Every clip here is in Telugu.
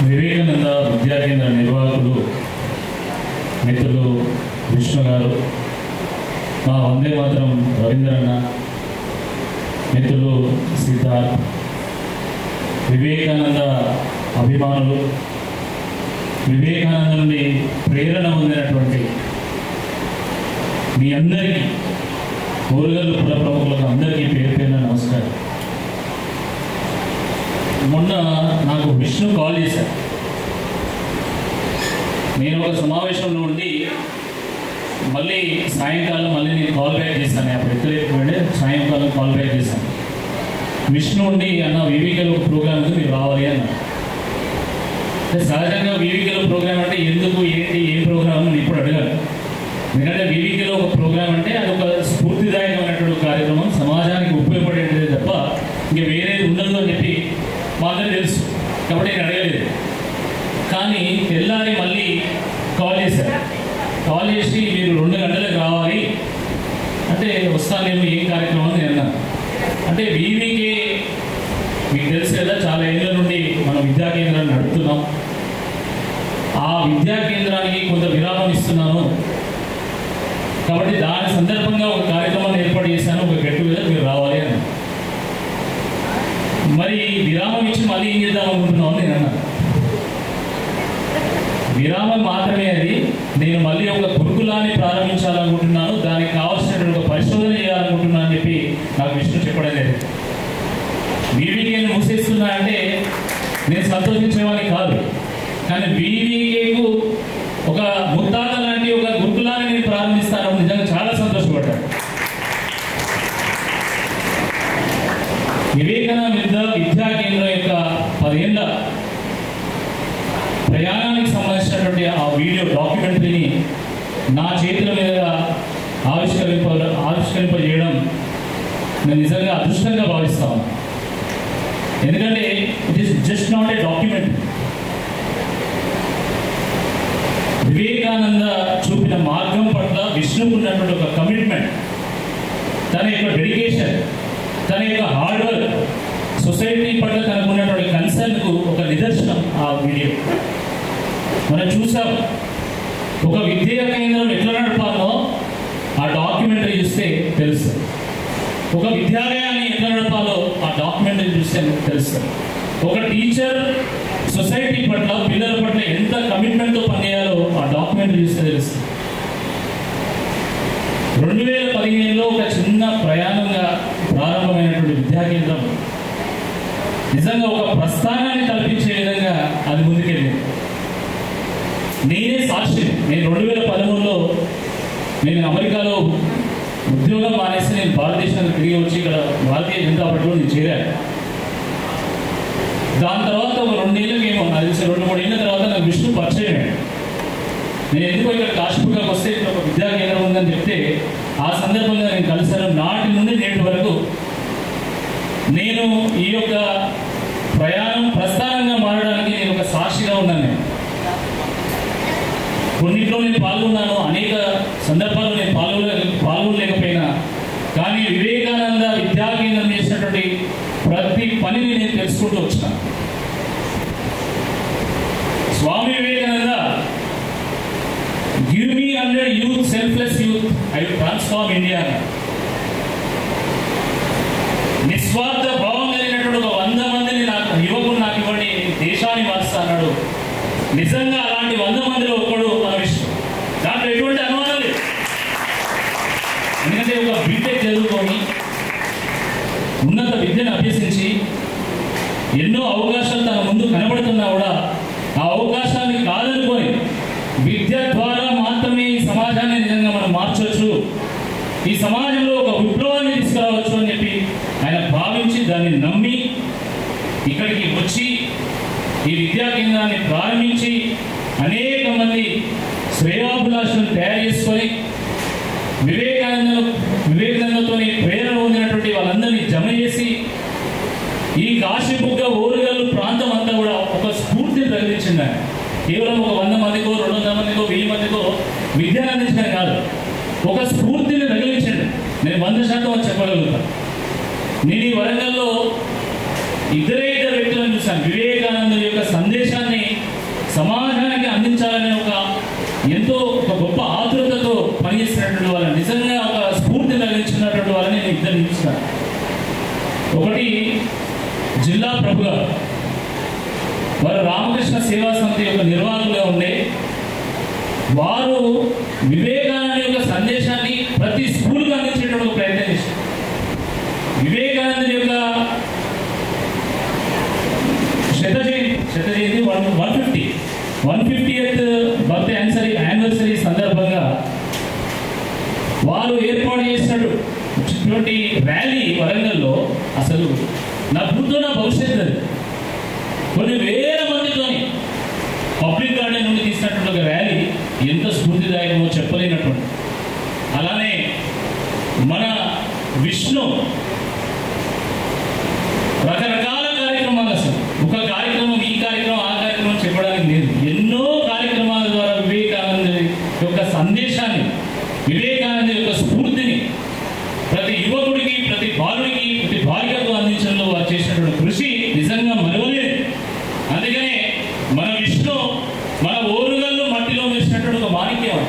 వివేకానంద విద్యా కేంద్ర నిర్వాహకులు మిత్రులు విష్ణు గారు, మా వందే మాతరం రవీంద్రన్న, మిత్రులు సిద్ధార్థ్, వివేకానంద అభిమానులు, వివేకానంద నుండి ప్రేరణ పొందినటువంటి మీ అందరికీ, ఓరుగల్లు కుల ప్రముఖులకు అందరికీ పేరు పేరున నమస్కారం. మొన్న నాకు విష్ణు కాల్ చేశారు. నేను ఒక సమావేశంలో ఉండి మళ్ళీ సాయంకాలం నేను కాల్ బ్యాక్ చేశాను. అప్పుడు ఎక్కలేకపోయిండే, సాయంకాలం కాల్ బ్యాక్ చేశాను. విష్ణు ఉండి అన్న వివికలో ప్రోగ్రామ్ ఉంది, మీరు రావాలి అన్న. సహజంగా వివికలో ప్రోగ్రామ్ అంటే ఎందుకు, ఏంటి, ఏం ప్రోగ్రామ్ అని ఇప్పుడు అడగాలి. ఎందుకంటే వివికలో ఒక ప్రోగ్రామ్ అంటే అది ఒక స్ఫూర్తిదాయకమైనటువంటి కార్యక్రమం, సమాజానికి ఉపయోగపడేది తప్ప ఇంకా వేరేది ఉండదు అని చెప్పి మా అందరూ తెలుసు. కాబట్టి నేను అడగలేదు. కానీ తెల్లారి మళ్ళీ కాల్ చేశారు. కాల్ చేసి మీరు 2 గంటలకు రావాలి అంటే వస్తానేమో, ఏం కార్యక్రమం అని అన్నాను. అంటే వీవీకే మీకు తెలుసు కదా, చాలా ఏళ్ళ నుండి మనం విద్యా కేంద్రాన్ని నడుపుతున్నాం. ఆ విద్యా కేంద్రానికి కొంత విరామం ఇస్తున్నాను. కాబట్టి దాని సందర్భంగా ఒక కార్యక్రమాన్ని ఏర్పాటు చేశాను, ఒక గెట్ టుగెదర్, మీరు రావాలి అని. మరి విరామం ఇచ్చి మళ్ళీ ఏం చేద్దాం అనుకుంటున్నాం అని నేను అన్నాను. విరామం మాత్రమే అది, నేను మళ్ళీ ఒక గురుకులాన్ని ప్రారంభించాలనుకుంటున్నాను, దానికి కావాల్సినటువంటి ఒక పరిశోధన చేయాలనుకుంటున్నాను అని చెప్పి నాకు విష్ణు చెప్పడం లేదు. బీవీకేను మూసేస్తున్నా అంటే నేను సంతోషించేవాడిని కాదు. కానీ బీవీకేకు ఒక ముత్తాత లాంటి ఒక గురుకులాన్ని నేను ప్రారంభిస్తాను, నిజంగా చాలా సంతోషపడ్డాను. వివేకానంద విద్యా కేంద్రం యొక్క 10 ఏళ్ల ప్రయాణానికి సంబంధించినటువంటి ఆ వీడియో డాక్యుమెంటరీని నా చేతుల మీద ఆవిష్కరింపజేయడం నేను నిజంగా అదృష్టంగా భావిస్తాను. ఎందుకంటే it is just not a documentary. Vivekananda చూపిన మార్గం పట్ల విష్ణుకు ఉన్నటువంటి ఒక కమిట్మెంట్, తన యొక్క డెడికేషన్, తన యొక్క హార్డ్ వర్క్, సొసైటీ పట్ల తనకు ఉన్నటువంటి కన్సర్న్కు ఒక నిదర్శనం ఆ వీడియో. మనం చూసాం, ఒక విద్యా కేంద్రం ఎట్లా నడపాలో ఆ డాక్యుమెంటరీ చూస్తే తెలుస్తుంది. ఒక విద్యాలయాన్ని ఎట్లా నడపాలో ఆ డాక్యుమెంటరీ చూస్తే తెలుస్తుంది. ఒక టీచర్ సొసైటీ పట్ల, పిల్లల పట్ల ఎంత కమిట్మెంట్తో పనిచేయాలో ఆ డాక్యుమెంటరీ చూస్తే తెలుస్తుంది. 2015లో ఒక చిన్న ప్రయాణంగా ప్రారంభమైనటువంటి విద్యా కేంద్రం నిజంగా ఒక ప్రస్థానాన్ని కల్పించే విధంగా అది ముందుకెళ్ళింది. నేనే సాక్షి. నేను 2013లో నేను అమెరికాలో ఉద్యోగం మానేసి నేను భారతదేశానికి తిరిగి వచ్చి ఇక్కడ భారతీయ జనతా పార్టీలో నేను చేరాను. దాని తర్వాత ఒక 2 ఏళ్ళకేమో, నాకు తెలిసి 2-3 ఏళ్ళ తర్వాత నాకు విష్ణు పరిచయం. నేను ఎందుకో ఇక్కడ కాశ్మీర్కి వస్తే ఇక్కడ ఒక విద్యా కేంద్రం ఉందని చెప్తే ఆ సందర్భంగా నేను కలిసాను. నాటి నుండి నేటి వరకు నేను ఈ యొక్క ప్రస్థానంగా మారడానికి నేను ఒక సాక్షిగా ఉన్నాను. నేను కొన్నిట్లో నేను పాల్గొన్నాను, అనేక సందర్భాల్లో నేను పాల్గొనలేకపోయినా, కానీ వివేకానంద విద్యా కేంద్రం చేసినటువంటి ప్రతి పనిని నేను తెలుసుకుంటూ వచ్చినాను. Swami Vivekananda, give me 100 youth, selfless youth, I will transform India. నిస్వార్థ భావం కలిగినటువంటి ఒక 100 మందిని యువకుడు నాకు ఇవ్వండి, దేశాన్ని మారుస్తా అన్నాడు. నిజంగా అలాంటి 100 మందిలో ఒకడు మన విష్ణు. దాంట్లో ఎటువంటి అనుమానం లేదు. ఎందుకంటే ఒక బీటెక్ చదువుకొని ఉన్నత విద్యను అభ్యసించి ఎన్నో అవకాశాలు తన ముందు కనబడుతున్నా కూడా ఆ అవకాశాన్ని కాదనుకొని విద్య ద్వారా మాత్రమే ఈ సమాజాన్ని నిజంగా మనం మార్చవచ్చు, ఈ సమాజంలో ఒక విప్లవాన్ని తీసుకురావచ్చు అని చెప్పి ఆయన భావించి దాన్ని నమ్మి ఇక్కడికి వచ్చి ఈ విద్యా కేంద్రాన్ని ప్రారంభించి అనేక మంది శ్రేయాభిలాషులను తయారు చేసుకొని వివేకానందతో ప్రేరణ పొందినటువంటి వాళ్ళందరినీ జమ చేసి ఈ కాశీబుగ్గ ఓరుగల్లు ప్రాంతం అంతా కూడా ఒక స్ఫూర్తిని తగిలించింది. ఆయన కేవలం ఒక 100 మందికో 200 మందికో 1000 మందికో విద్యను అందించడం కాదు, ఒక స్ఫూర్తిని తగిలించండి. నేను 100% అని చెప్పగలుగుతాను. నేను ఈ వరంగల్లో ఇద్దరు వ్యక్తులను చూశాను. వివేకానంద యొక్క సందేశాన్ని సమాజానికి అందించాలనే ఎంతో గొప్ప ఆతురతతో పనిచేస్తున్నటువంటి వాళ్ళని, నిజంగా ఒక స్ఫూర్తి కలిగించినటువంటి వాళ్ళని నేను ఇద్దరు చూస్తాను. ఒకటి జిల్లా ప్రభు గారు, వారు రామకృష్ణ సేవా సమితి యొక్క నిర్వాహకులుగా ఉండే వారు వివేకానంద యొక్క సందేశాన్ని ప్రతి స్కూల్కి అందించేటువంటి ప్రయత్నం చేశారు. వివేకానంద యొక్క శత జయంతి 150th బర్త్డే యానివర్సరీ సందర్భంగా వారు ఏర్పాటు చేసినటువంటి ర్యాలీ వరంగల్లో అసలు నా భూతో నా భవిష్యత్తు అది. కొన్ని వేల మందితోని పబ్లిక్ గార్డెన్ నుండి తీసినటువంటి ఒక ర్యాలీ ఎంత స్ఫూర్తిదాయకమో చెప్పలేనటువంటి. అలానే మన విష్ణు రకరకాల కార్యక్రమాలు, అసలు ఒక కార్యక్రమం ఈ కార్యక్రమం ఆ కార్యక్రమం చెప్పడానికి లేదు. ఎన్నో కార్యక్రమాల ద్వారా వివేకానంద యొక్క సందేశాన్ని, వివేకానంద యొక్క స్ఫూర్తిని ప్రతి యువకుడికి, ప్రతి బాలుడికి, ప్రతి బాలికకు అందించడంలో వారు చేసినటువంటి కృషి నిజంగా మరవలేదు. అందుకనే మన విష్ణు మన ఓరుగల్లు మట్టిలో వేసినటువంటి ఒక మాణిక్యం.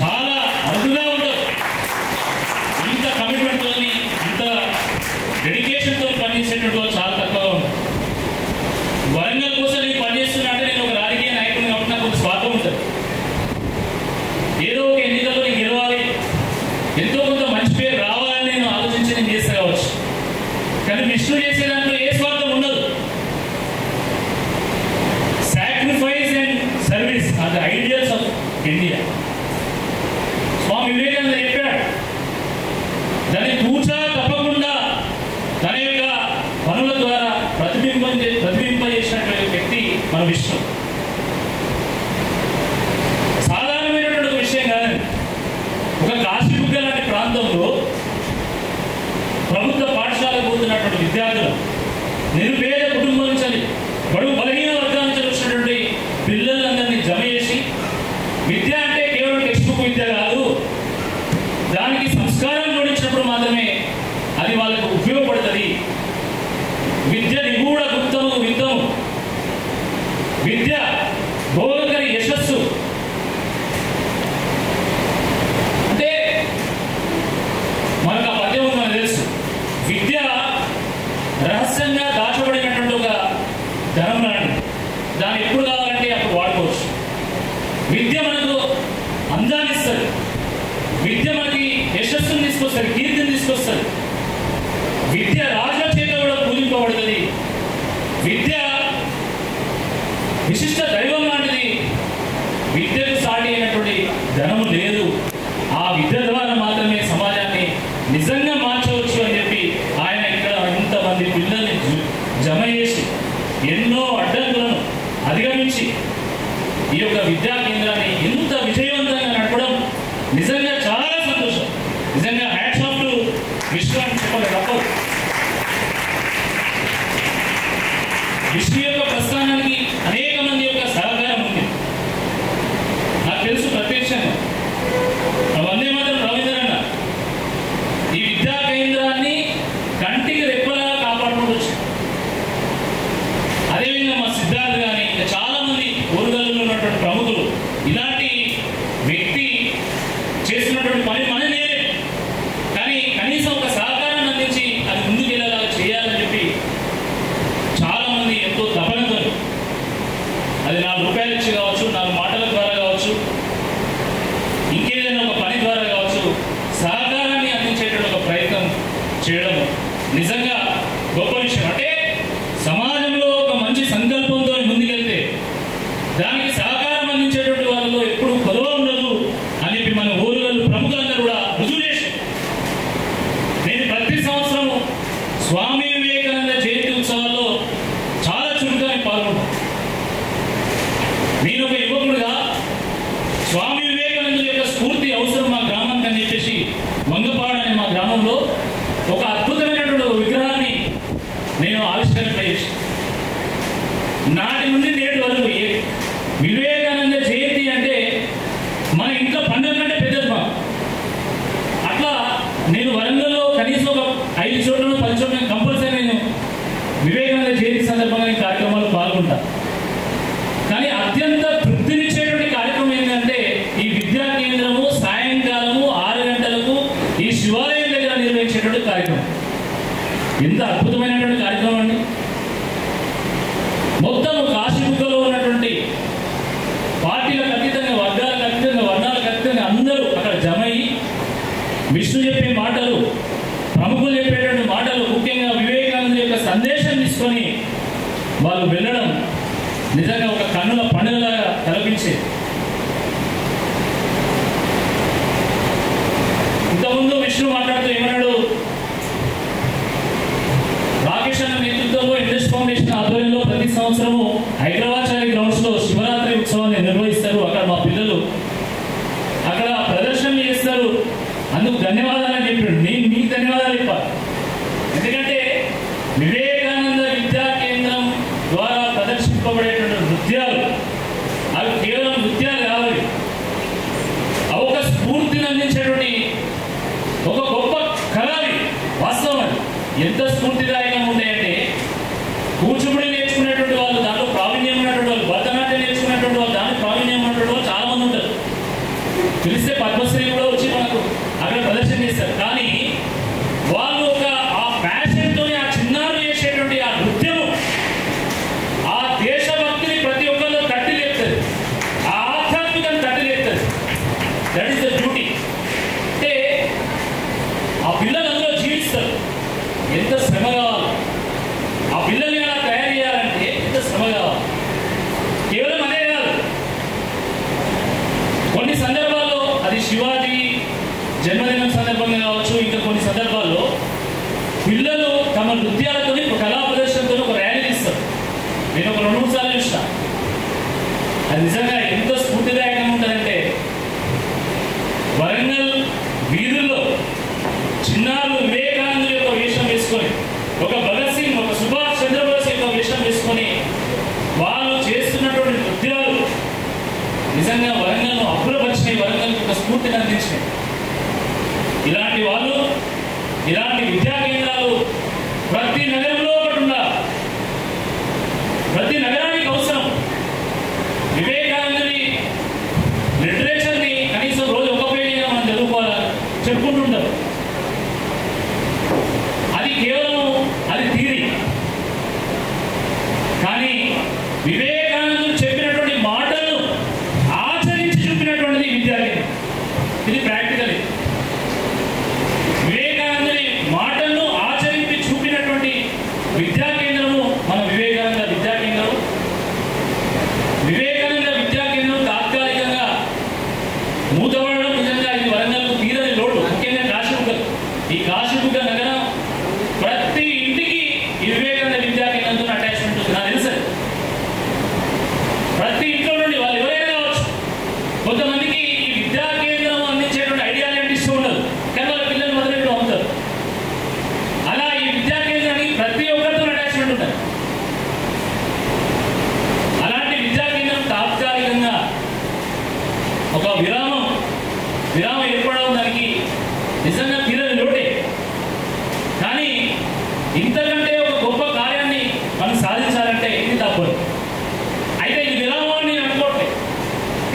చాలా అరుదుగా ఉంటుంది. ఇంత కమిట్మెంట్తో, ఇంత డెడికేషన్తో పనిచేసేటువంటి వాళ్ళు చాలా తక్కువగా ఉంటుంది. వరంగల్ కోసం నేను పనిచేస్తున్నా అంటే నేను ఒక రాజకీయ నాయకుడిని కాబట్టి నాకు కొంత స్వార్థం ఉంటుంది. ఏదో ఒక ఎన్నికల్లో నేను గెలవాలి, ఎంతో కొంత మంచి పేరు రావాలని నేను ఆలోచించి నేను చేస్తా కావచ్చు. కానీ విష్ణు చేసే దాంట్లో ఏ స్వార్థం ఉండదు. Sacrifice and service are the ideals of India. Swami Vivekananda చెప్పాడు. దాన్ని తూచా తప్పకుండా తన యొక్క పనుల ద్వారా ప్రతిబింబింపజేసినటువంటి వ్యక్తి మన విష్ణు. సాధారణమైనటువంటి ఒక విషయం కాదండి. ఒక కాశీబుగ్గ లాంటి ప్రాంతంలో ప్రభుత్వ పాఠశాలకు పోతున్నటువంటి విద్యార్థులు, నిరుపేద కుటుంబం నుంచి, బడుగు బలహీన వర్గాల నుంచి వచ్చినటువంటి పిల్లలందరినీ జమ చేసి, విద్య అంటే కేవలం టెక్స్ట్ బుక్ విద్య కాదు, దానికి సంస్కారం జోడించినప్పుడు మాత్రమే అది వాళ్ళకు ఉపయోగపడుతుంది. విద్య నిగూఢ గుప్తము విత్తము, విద్య భోగకరి యశస్సు. అంటే మనకు ఆ పద్యం మనకు తెలుసు. విద్య రహస్యంగా దాచబడినటువంటి ఒక ధనం లాంటిది. దాన్ని ఎప్పుడు కావాలంటే అప్పుడు వాడుకోవచ్చు. విద్య మనకు అందాన్ని ఇస్తుంది. విద్య మనకి యశస్సును తీసుకొస్తుంది, కీర్తిని తీసుకొస్తుంది. విద్య రాజుల చేత కూడా పూజింపబడుతుంది. విద్య విశిష్ట దైవం లాంటిది. విద్యకు సాటి అయినటువంటి ధనము లేదు. ఆ విద్య ద్వారా మాత్రమే సమాజాన్ని నిజంగా మార్చవచ్చు అని చెప్పి ఆయన ఇక్కడ ఇంతమంది పిల్లల్ని జమ చేసి ఎన్నో అడ్డంకులను అధిగమించి ఈ యొక్క విద్యా కేంద్రాన్ని ఇంత విజయవంతంగా నడపడం నిజంగా చాలా సంతోషం. నిజంగా హ్యాట్స్ ఆఫ్ టు విష్ణు అని చెప్పాలి తప్పదు. విష్ణు యొక్క ప్రస్థానానికి అనేక మంది యొక్క సహకారం ఉంది. నాకు తెలుసు ప్రత్యక్షంగా. వందే మాత్రం రవీంద్రన్న ఈ విద్యా కేంద్రాన్ని కంటికి రెప్పలా కాపాడుకుంటూ వచ్చారు. అదేవిధంగా మా సిద్ధార్థ్ కానీ ఇంకా చాలా మంది ఊరుగల్లో ఉన్నటువంటి ప్రముఖులు ఇలాంటి వ్యక్తి చేస్తున్నటువంటి పని మనం చేయలేదు. కానీ కనీసం ఒక సహకారాన్ని అందించి అది ముందుకు వెళ్ళేలా చేయాలని చెప్పి చాలా మంది ఎంతో తపనతో, అది 4 రూపాయలు ఇచ్చి కావచ్చు, 4 మాటల ద్వారా కావచ్చు, ఇంకేదైనా ఒక పని ద్వారా కావచ్చు, సహకారాన్ని అందించేటువంటి ఒక ప్రయత్నం చేయడం నిజంగా గొప్ప విషయం. అంటే సమాజంలో ఒక మంచి సంకల్పంతో ముందుకెళ్తే దానికి సహకారం అందించేటువంటి వాళ్ళలో ఎప్పుడు కొదవ ఉండదు అని చెప్పి మన ఊరుగల్లు ప్రముఖులందరూ కూడా రుజువు చేసి, నేను ప్రతి సంవత్సరం స్వామి వివేకానంద జయంతి ఉత్సవాల్లో చాలా చురుగ్గా పాల్గొంటాను. నేను ఒక యువకుడుగా స్వామి వివేకానంద యొక్క స్ఫూర్తి అవసరం మా గ్రామానికి అని చెప్పేసి వంగపాడు అనే మా గ్రామంలో ఒక అద్భుతమైనటువంటి విగ్రహాన్ని నేను ఆవిష్కరణ చేసి, నాటి నుండి నేటి వరకు వివేకానంద జయంతి అంటే మన ఇంట్లో పండుగ కంటే పెద్దది మా. అట్లా నేను వరంగల్లో కనీసం ఒక 5 చోట్ల 10 చోట్ల కంపల్సరీ నేను వివేకానంద జయంతి సందర్భంగా కార్యక్రమాలు పాల్గొంటా. ఎంత అద్భుతమైనటువంటి కార్యక్రమం అండి. మొత్తం కాశీబుగ్గలో ఉన్నటువంటి పార్టీలకు అతీతంగా, వర్గాలకు అతీతంగా, వర్ణాలకు అతీతంగా అందరూ అక్కడ జమయ్యి విష్ణు చెప్పే మాటలు, ప్రముఖులు చెప్పేటువంటి మాటలు, ముఖ్యంగా వివేకానంద యొక్క సందేశం తీసుకొని వాళ్ళు వెళ్ళడం నిజంగా ఒక కన్నుల పండుగలాగా కల్పించేది. ఇంతకుముందు విష్ణు మాట్లాడుతూ ఏమన్నాడు, రాకేష్ అన్న నేతృత్వంలో ఇండస్ ఫౌండేషన్ ఆధ్వర్యంలో ప్రతి సంవత్సరము హైదరాబాద్ గ్రౌండ్స్ లో శివరాత్రి ఉత్సవాన్ని నిర్వహిస్తారు. అక్కడ మా పిల్లలు అక్కడ ప్రదర్శనలు చేస్తారు, అందుకు ధన్యవాదాలు అని చెప్పాడు. నేను మీకు ధన్యవాదాలు చెప్పాలి. ఎందుకంటే వివేకానంద విద్యా కేంద్రం ద్వారా ప్రదర్శింపబడేటువంటి నృత్యాలు అవి కేవలం నృత్యాలు కావాలి, అవి ఒక స్ఫూర్తిని అందించేటువంటి ఒక గొప్ప కళావి. వాస్తవం అది ఎంత స్ఫూర్తిదాయకంగా ఉంటాయంటే, కూచిపూడి నేర్చుకునేటువంటి వాళ్ళు, దాంట్లో ప్రావీణ్యం ఉన్నటువంటి వాళ్ళు, భరతనాట్యం నేర్చుకునేటువంటి వాళ్ళు, దాంట్లో ప్రావీణ్యం ఉన్నటువంటి వాళ్ళు చాలా మంది ఉంటారు. పిలిస్తే పద్మశ్రీ కూడా వచ్చి మనకు అక్కడ ప్రదర్శన చేస్తారు. కానీ వాళ్ళు ఒక ఆ ప్యాషన్తో ఆ చిన్నారులు చేసేటువంటి ఆ నృత్యము, ఆ దేశభక్తిని ప్రతి ఒక్కరిలో తట్టి లేపుతుంది, ఆ ఆధ్యాత్మికను తట్టి లేపుతుంది. That is the beauty. అంటే ఆ పిల్లలు అందులో జీవిస్తారు. ఎంత శ్రమ కావాలి ఆ పిల్లల్ని అలా తయారు చేయాలంటే, ఎంత శ్రమ కావాలి. కేవలం అదే కాదు, కొన్ని సందర్భాల్లో అది శివాజీ జన్మదినం సందర్భంగా కావచ్చు, ఇంకా కొన్ని సందర్భాల్లో పిల్లలు తమ నృత్యాలతో కళా ప్రదర్శనతో ఒక ర్యాలీ తీస్తారు. నేను ఒక 2-3 సార్లు చూసిన. అది నిజంగా ఎంత స్ఫూర్తిదాయకంగా ఉంటుందంటే, వరంగల్ వీధుల్లో చిన్నారులు వివేకానంద యొక్క వేషం వేసుకొని, ఒక భగత్ సింగ్, ఒక సుభాష్ చంద్రబోస్ యొక్క వేషం వేసుకొని వాళ్ళు చేస్తున్నటువంటి నృత్యాలు నిజంగా వరంగల్ను అబ్బురపరిచినాయి, వరంగల్కి ఒక స్ఫూర్తిని అందించినాయి. ఇలాంటి వాళ్ళు, ఇలాంటి విద్యా కేంద్రాలు ప్రతి నగరంలో ఒకటి ఉండాలి. ప్రతి నగరానికి అవసరం. వివేకానందుని లిటరేచర్ని కనీసం రోజు ఒక పేజీగా మనం చదువుకోవాలని చెప్పుకుంటుంటారు. అది కేవలం అది థియరీ. కానీ వివేకానందుడు చెప్పినటువంటి మాటలను ఆచరించి చూపినటువంటిది విద్యా కేంద్రం. ఇది ప్రాక్టికల్. వివేకానందుని మాటలను ఆచరించి చూపినటువంటి విద్యా కేంద్రము మన వివేకానంద విద్యా కేంద్రం. వివేకానంద విద్యా కేంద్రం తాత్కాలికంగా మూతపడడం నిజంగా ఇది వరంగల్కు తీరని లోటు. ముఖ్యంగా కాశీబుగ్గ, ఈ కాశీబుగ్గ నగరం ప్రతి ఇంటికి ఈ వివేకానంద విద్యా కేంద్రంతో అటాచ్మెంట్ ఉంది. నాకు తెలుసు ప్రతి ఇంట్లో నుండి వాళ్ళు ఎవరైనా కావచ్చు. కొంతమందికి ఈ విద్యా కేంద్రం అందించేటువంటి ఐడియాలు అంటే ఇష్టం ఉండదు, కానీ వాళ్ళ పిల్లలు మొదలెట్టు అవుతారు. అలా ఈ విద్యా కేంద్రానికి ప్రతి ఒక్కరితో అటాచ్మెంట్ ఉంటుంది. అలాంటి విద్యా కేంద్రం తాత్కాలికంగా ఒక విరామం ఏర్పడడం దానికి నిజంగా తీరని లోటే. కానీ ఇంతకంటే ఒక గొప్ప కార్యాన్ని మనం సాధించాలంటే ఇది తప్పదు. అయితే ఇది విరామాన్ని నేను అనుకోవట్లేదు.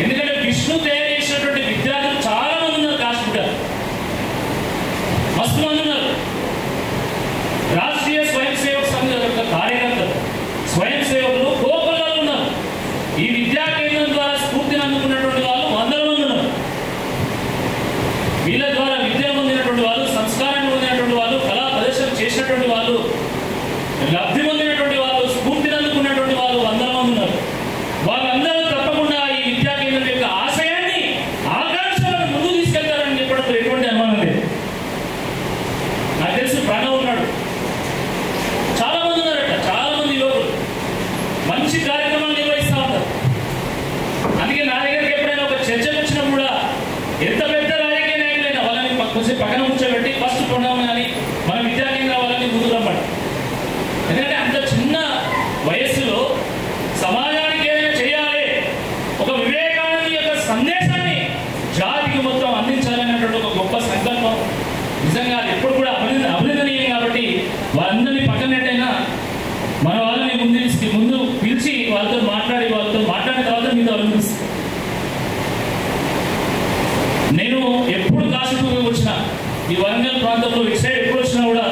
ఎందుకంటే విష్ణు తయారు చేసినటువంటి విద్యార్థులు చాలా మంది ఉన్నారు. కాశీబుగ్గ మస్తు మంది ఉన్నారు. రాష్ట్రీయ స్వయం సేవక సంఘ యొక్క కార్యకర్తలు, స్వయం సేవకులు కోకొల్లలు ఉన్నారు. ఈ విద్యా కేంద్రం ద్వారా స్ఫూర్తిని అందుకున్నటువంటి వాళ్ళు వందల మంది ఉన్నారు. వీళ్ళ ద్వారా విద్యను పొందినటువంటి వాళ్ళు, సంస్కారాన్ని పొందినటువంటి వాళ్ళు, కళా ప్రదర్శన చేసినటువంటి వాళ్ళు, లబ్ధి పొందినటువంటి వాళ్ళు, స్ఫూర్తిని అందుకున్నటువంటి వాళ్ళు వందల మంది ఉన్నారు. వాళ్ళందరూ తప్పకుండా ఈ విద్యా కేంద్రం యొక్క ఆశయాన్ని, ఆకాంక్షలను ముందుకు తీసుకెళ్తారని చెప్పడంలో ఎటువంటి అనుమానం లేదు. నాకు తెలుసు ప్రణవ్ ఉన్నాడు, చాలా మంది ఉన్నారట, చాలా మంది యువకులు మంచి కార్యక్రమాలు నిర్వహిస్తూ ఉంటారు. అందుకే నా దగ్గరికి ఎప్పుడైనా ఒక చర్చకు వచ్చినా కూడా ఎంత పెద్ద రాజకీయ నాయకులైనా వాళ్ళని కొంచెం పక్కన కూర్చోబెట్టి ఫస్ట్ ప్రణవ్ కానీ మన విద్యా కేంద్రం వాళ్ళని ముందుకు రమ్మండి. ఎందుకంటే అంత చిన్న వయస్సులో సమాజానికి ఏదైనా చేయాలి, ఒక వివేకానంద యొక్క సందేశాన్ని జాతికి మొత్తం అందించాలనేటువంటి ఒక గొప్ప సంకల్పం నిజంగా అది ఎప్పుడు కూడా అభినందనీయం. కాబట్టి వాళ్ళందరినీ పక్కనట్టయినా మన వాళ్ళని ముందు పిలిచి వాళ్ళతో మాట్లాడిన తర్వాత మీతో అభినందిస్తాను. నేను ఎప్పుడు కాశీబుగ్గకు వచ్చినా, ఈ వరంగల్ ప్రాంతంలో ఇటు సైడ్ ఎప్పుడు వచ్చినా కూడా